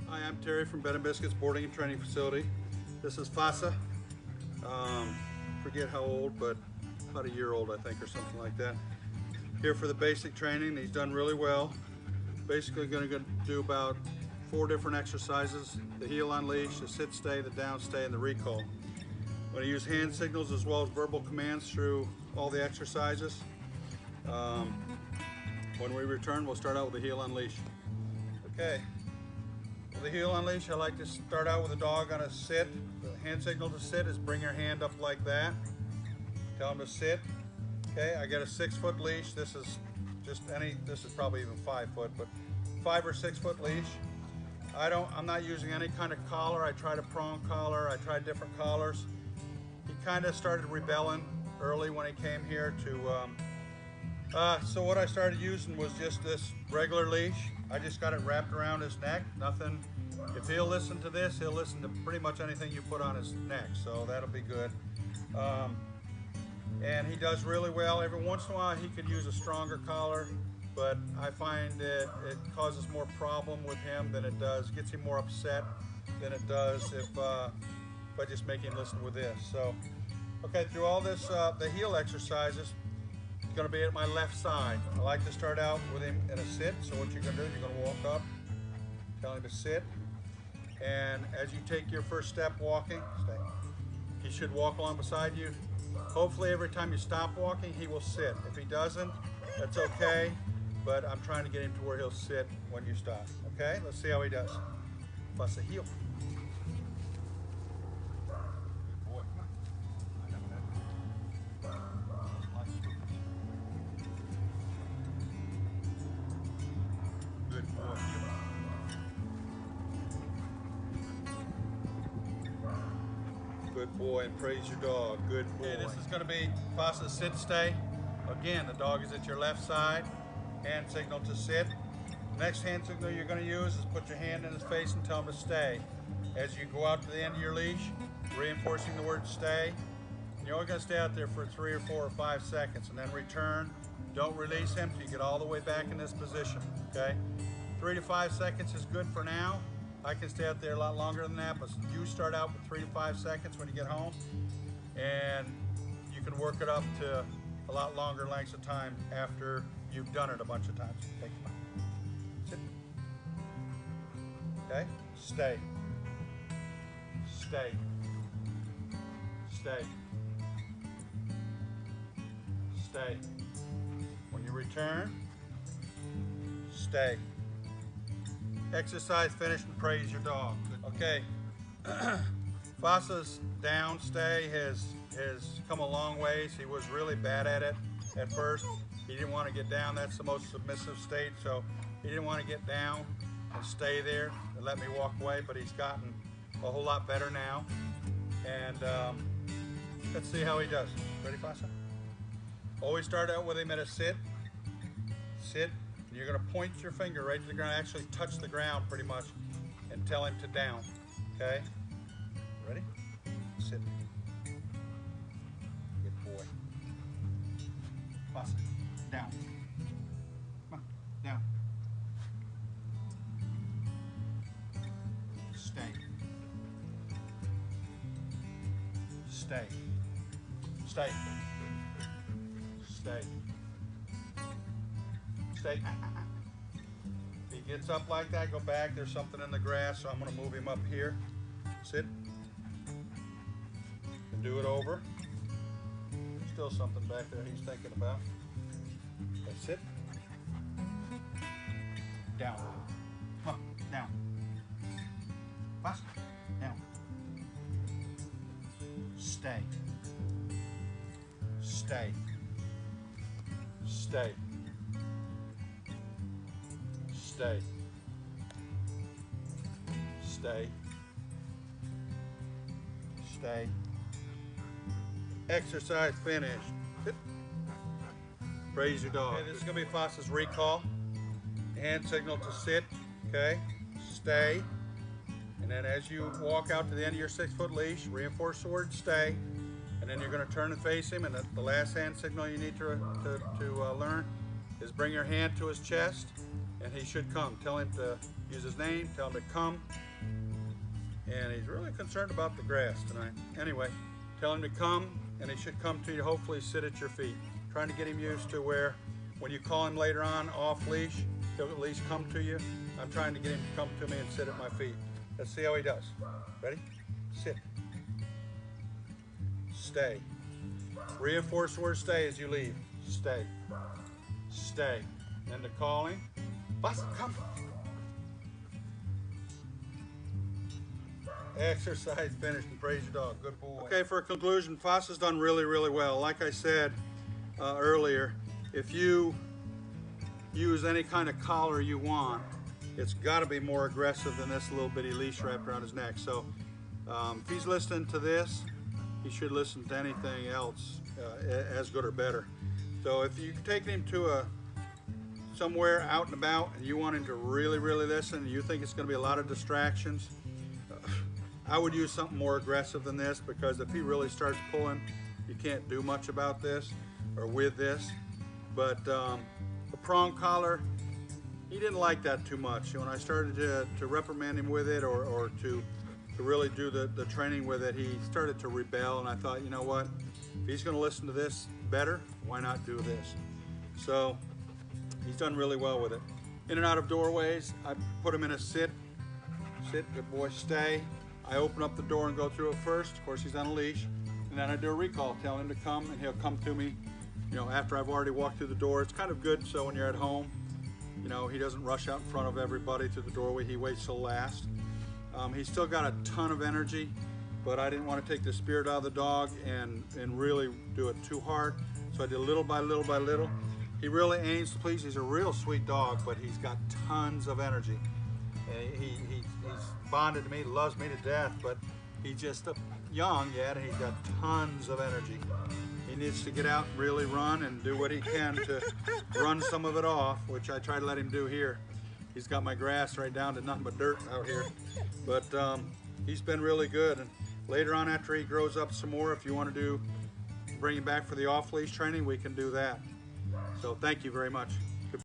Hi, I'm Terry from Bed and Biscuits Boarding and Training Facility. This is Fasa. Forget how old, but about a year old, I think, or something like that. Here for the basic training. He's done really well. Basically going to do about 4 different exercises: the heel on leash, the sit stay, the down stay, and the recall. I'm going to use hand signals as well as verbal commands through all the exercises. When we return, we'll start out with the heel on leash. Okay. With the heel on leash, I like to start out with a dog on a sit. The hand signal to sit is bring your hand up like that. Tell him to sit. Okay, I got a 6-foot leash. This is this is probably even 5 foot, but 5 or 6 foot leash. I'm not using any kind of collar. I tried a prong collar. I tried different collars. He kind of started rebelling early when he came here to, so what I started using was just this regular leash. I just got it wrapped around his neck. Nothing. If he'll listen to this, he'll listen to pretty much anything you put on his neck, so that'll be good. And he does really well. Every once in a while he could use a stronger collar, but I find that it causes more problem with him than it does, gets him more upset than it does if I just make him listen with this. So, okay, through all this, the heel exercises, it's going to be at my left side. I like to start out with him in a sit. So what you're going to do is you're going to walk up, tell him to sit, and as you take your first step walking, he should walk along beside you. Hopefully every time you stop walking, he will sit. If he doesn't, that's okay, but I'm trying to get him to where he'll sit when you stop. Okay, let's see how he does. Fasa heel. Good boy. Good boy, and praise your dog. Good boy. Okay, this is going to be Fasa's sit stay. Again, the dog is at your left side. Hand signal to sit. Next hand signal you're going to use is put your hand in his face and tell him to stay. As you go out to the end of your leash, reinforcing the word stay. And you're only going to stay out there for 3 or 4 or 5 seconds and then return. Don't release him till you get all the way back in this position. Okay? 3 to 5 seconds is good for now. I can stay out there a lot longer than that, but you start out with 3 to 5 seconds when you get home, and you can work it up to a lot longer lengths of time after you've done it a bunch of times. Okay, come on. Sit. Okay, stay. Stay. Stay. Stay. When you return, stay. Exercise finished and praise your dog. Okay, Fasa's down stay has come a long ways. He was really bad at it at first. He didn't want to get down. That's the most submissive state, so he didn't want to get down and stay there and let me walk away, but he's gotten a whole lot better now. And let's see how he does. Ready, Fasa? Always start out with him at a sit. Sit. You're going to point your finger right to the ground, actually touch the ground pretty much, and tell him to down. Okay? Ready? Sit. Good boy. Fasa. Down. Come on. Down. Stay. Stay. Stay. Stay. Stay. If he gets up like that, go back. There's something in the grass, so I'm going to move him up here. Sit. And do it over. Still something back there he's thinking about. Okay, sit. Down. Come on, down. Fast. Down. Stay. Stay. Stay. Stay. Stay. Stay. Exercise finished. Sit. Praise your dog. Okay, this is going to be Fasa's recall. Hand signal to sit. Okay. Stay. And then as you walk out to the end of your 6-foot leash, reinforce the word stay. And then you're going to turn and face him. And the last hand signal you need to learn is bring your hand to his chest. And he should come. Tell him to use his name, tell him to come. And he's really concerned about the grass tonight. Anyway, tell him to come, and he should come to you, hopefully sit at your feet. Trying to get him used to where when you call him later on off leash, he'll at least come to you. I'm trying to get him to come to me and sit at my feet. Let's see how he does. Ready? Sit. Stay. Reinforce the word stay as you leave. Stay. Stay. And to call him, Fasa, come. Exercise finished, and praise your dog. Good boy. Okay, for a conclusion, Fasa's done really, really well. Like I said earlier, if you use any kind of collar you want, it's got to be more aggressive than this little bitty leash wrapped around his neck. So if he's listening to this, he should listen to anything else as good or better. So if you're taking him to somewhere out and about and you want him to really, really listen, and you think it's going to be a lot of distractions, I would use something more aggressive than this, because if he really starts pulling, you can't do much about this or with this. But the prong collar, he didn't like that too much. When I started to reprimand him with it or to really do the training with it, he started to rebel, and I thought, you know what, if he's going to listen to this better, why not do this? So he's done really well with it. In and out of doorways, I put him in a sit, good boy, stay. I open up the door and go through it first. Of course, he's on a leash. And then I do a recall, tell him to come, and he'll come to me, you know, after I've already walked through the door. It's kind of good, so when you're at home, you know, he doesn't rush out in front of everybody through the doorway. He waits till last. He's still got a ton of energy, but I didn't want to take the spirit out of the dog and really do it too hard. So I did little by little by little. He really aims to please. He's a real sweet dog, but he's got tons of energy. And he's bonded to me, loves me to death, but he's just young yet, and he's got tons of energy. He needs to get out and really run and do what he can to run some of it off, which I try to let him do here. He's got my grass right down to nothing but dirt out here. But he's been really good. And later on, after he grows up some more, if you want to bring him back for the off-leash training, we can do that. So thank you very much.